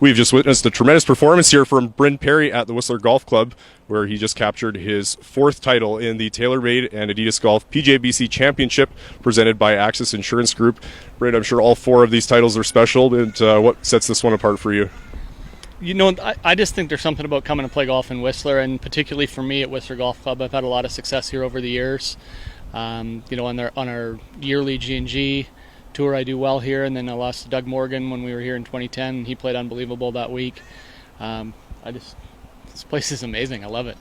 We've just witnessed a tremendous performance here from Bryn Parry at the Whistler Golf Club, where he just captured his fourth title in the TaylorMade and Adidas Golf PGA BC Championship presented by Axis Insurance Group. Bryn, I'm sure all four of these titles are special, and what sets this one apart for you? You know, I just think there's something about coming to play golf in Whistler, and particularly for me at Whistler Golf Club. I've had a lot of success here over the years. On our yearly G&G tour, I do well here, and then I lost to Doug Morgan when we were here in 2010. He played unbelievable that week. This place is amazing. I love it.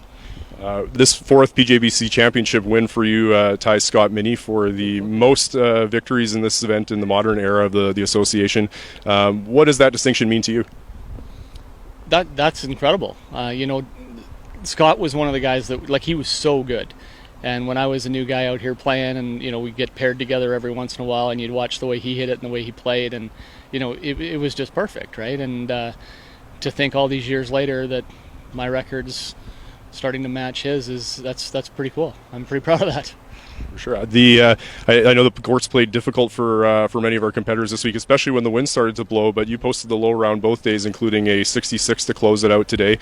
This fourth PGA BC Championship win for you ties Scott Minney for the most victories in this event in the modern era of the association. What does that distinction mean to you? That's incredible. Scott was one of the guys that, he was so good. And when I was a new guy out here playing, and we'd get paired together every once in a while, and you'd watch the way he hit it and the way he played, and it was just perfect, right? And to think all these years later that my record's starting to match his that's pretty cool. I'm pretty proud of that. For sure. I know the courts played difficult for many of our competitors this week, especially when the wind started to blow, but you posted the low round both days, including a 66 to close it out today.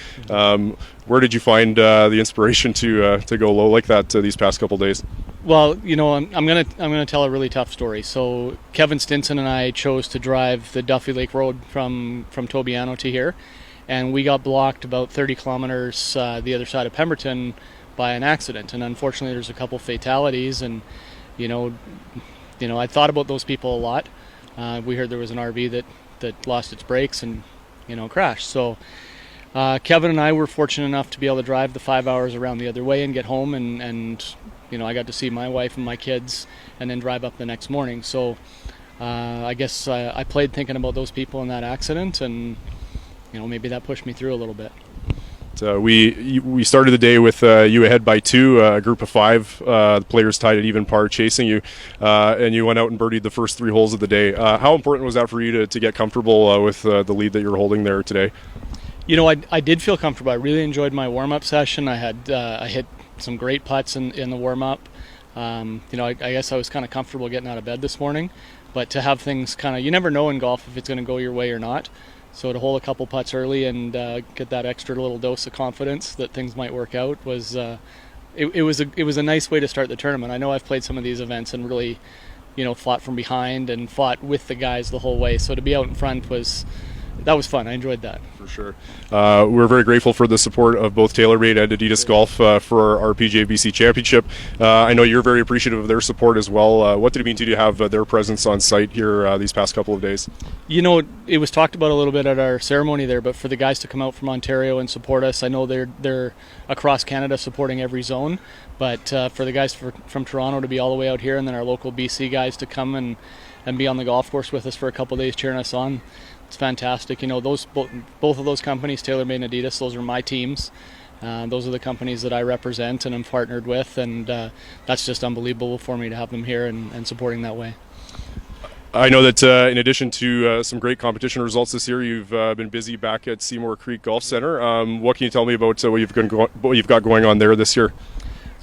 Where did you find the inspiration to go low like that these past couple days? Well, I'm gonna tell a really tough story. So Kevin Stinson and I chose to drive the Duffy Lake Road from Tobiano to here, and we got blocked about 30 kilometers the other side of Pemberton by an accident, and unfortunately there's a couple fatalities, and I thought about those people a lot. We heard there was an RV that lost its brakes and crashed. So Kevin and I were fortunate enough to be able to drive the 5 hours around the other way and get home, and I got to see my wife and my kids and then drive up the next morning. So I guess I played thinking about those people in that accident, and maybe that pushed me through a little bit. We started the day with you ahead by two, a group of five. The players tied at even par chasing you, and you went out and birdied the first three holes of the day. How important was that for you to get comfortable with the lead that you're holding there today? I did feel comfortable. I really enjoyed my warm-up session. I hit some great putts in the warm-up. I guess I was kind of comfortable getting out of bed this morning, but to have things you never know in golf if it's going to go your way or not. So to hold a couple putts early and get that extra little dose of confidence that things might work out was it was a nice way to start the tournament. I know I've played some of these events and really fought from behind and fought with the guys the whole way. So to be out in front was fun. I enjoyed that. For sure. We're very grateful for the support of both TaylorMade and Adidas Golf for our PGA BC Championship. I know you're very appreciative of their support as well. What did it mean to you to have their presence on site here these past couple of days? It was talked about a little bit at our ceremony there, but for the guys to come out from Ontario and support us, I know they're across Canada supporting every zone, but for the guys from Toronto to be all the way out here, and then our local BC guys to come and be on the golf course with us for a couple of days cheering us on, it's fantastic. Both of those companies, TaylorMade and Adidas, those are my teams. Those are the companies that I represent and I'm partnered with, and that's just unbelievable for me to have them here and supporting that way. I know that in addition to some great competition results this year, you've been busy back at Seymour Creek Golf Center. What can you tell me about what you've got going on there this year?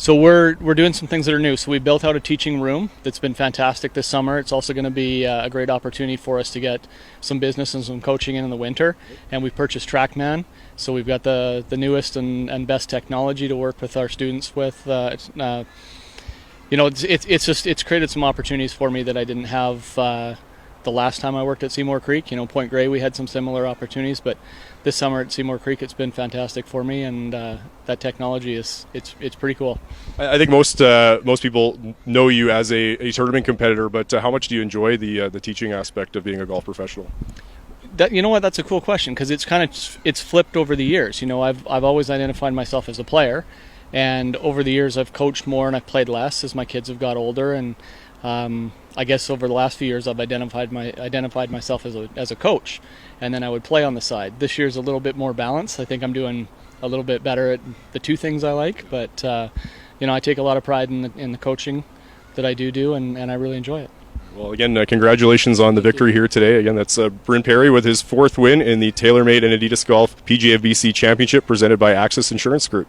So we're doing some things that are new. So we built out a teaching room that's been fantastic this summer. It's also going to be a great opportunity for us to get some business and some coaching in the winter. And we purchased TrackMan. So we've got the newest and best technology to work with our students with. It's created some opportunities for me that I didn't have the last time I worked at Seymour Creek. Point Grey, we had some similar opportunities, but this summer at Seymour Creek, it's been fantastic for me, and that technology it's pretty cool. I think most people know you as a tournament competitor, but how much do you enjoy the teaching aspect of being a golf professional? That's a cool question, because it's flipped over the years. I've always identified myself as a player, and over the years I've coached more and I've played less as my kids have got older, and I guess over the last few years I've identified myself as a coach, and then I would play on the side. This year's a little bit more balanced. I think I'm doing a little bit better at the two things I like, but I take a lot of pride in the coaching that I do, and I really enjoy it. Well, again, congratulations on the victory here today. Again, that's Bryn Parry with his fourth win in the TaylorMade and Adidas Golf PGA BC Championship presented by Axis Insurance Group.